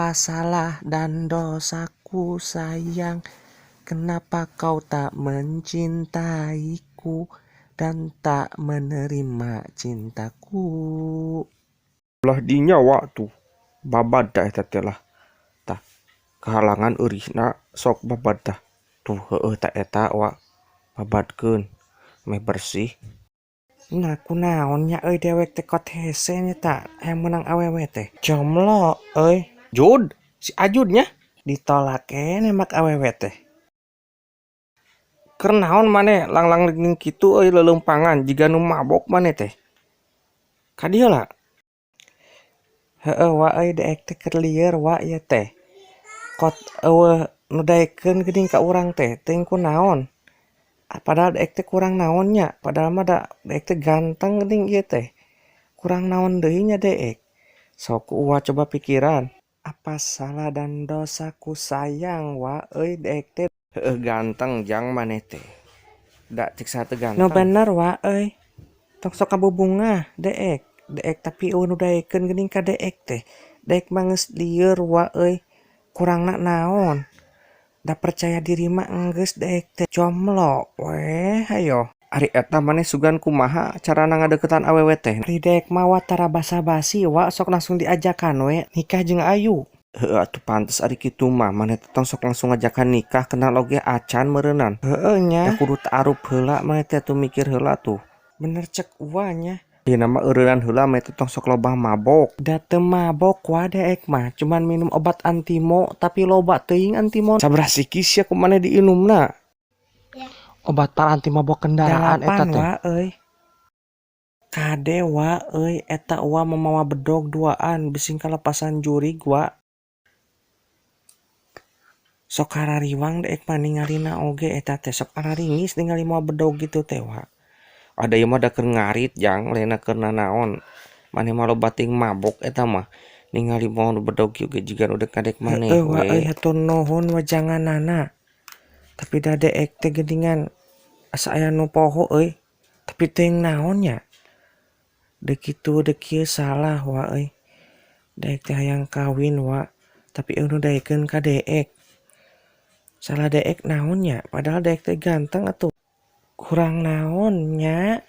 Apa salah dan dosaku sayang? Kenapa kau tak mencintaiku dan tak menerima cintaku? Lah dinya waktu babad dah eta teh lah tah kehalangan eurihna sok babad dah tuh tak eta wa babadkeun meh bersih. Nah kunaon nya dewek teh kot hese nya tak yang menang awewe teh jomblo Jud si Ajudnya ditolak nembak awewe teh. keur naon maneh langlang ning kitu lelempangan jiga nu mabok maneh teh ka dieu lah. Heeh wa deek teh keur lieur wa ieu teh kot eueuh nu daekeun geuning ka urang teh teuing kunaon. Padahal deek teh kurang naon nya, padahal mah deek teh ganteng geuning ieu teh. Kurang naon deui nya deek. Sok wa coba pikiran. Apa salah dan dosaku sayang wa deek teh. Ganteng jang maneh teh da cek sa teu No ganteng. bener wa tong sok kabubungah deek tapi nu daekeun geuning ka deek teh. Deek mah geus lieur wa kurangna naon. Da percaya diri mah enggeus deek teh jomblo weh hayo. Ari eta maneh sugan kumaha carana ngadeukeutan awewe teh? Ari deek mah wa tara basa-basi wa sok langsung diajakan we nikah jeung ayu. Heueuh atuh pantes ari kitu mah maneh teh tong sok langsung ngajakan nikah kenal oge acan meureunnan. Heeh nya. Da kudu ta'aruf heula maneh teh tuh mikir heula tuh. Bener cek wa nya. Ayeuna mah eureunnan heula maneh teh tong sok lobah mabok. Da teu mabok wa deek mah cuman minum obat antimo tapi loba teuing antimo. Sabaraha sikis ya ku maneh diinumna? Obat par anti mabok kendaraan eta teh. wa Kade wa eta wa mamawa bedog duaan bising kalepasan jurig wa. Sok karariwang deek mah ningalina oge eta teh sok araringis ningali moal bedog gitu teh wa. Ada ieu mah da keur ngarit jang lainna keur nanaon. Maneh mah loba teuing mabok eta mah. Ningali moal nu bedog ge jiga nu kadek maneh Heeh wa we. hatur nuhun wajanganana. Tapi da deek teh geuningan asa aya nu poho tapi teuing naon nya. Deuk kitu deuk kieu salah wa Deek teh hayang kawin wa tapi nu daekeun ka deek. Salah deek naon nya padahal deek teh ganteng atuh. Kurang naon nya.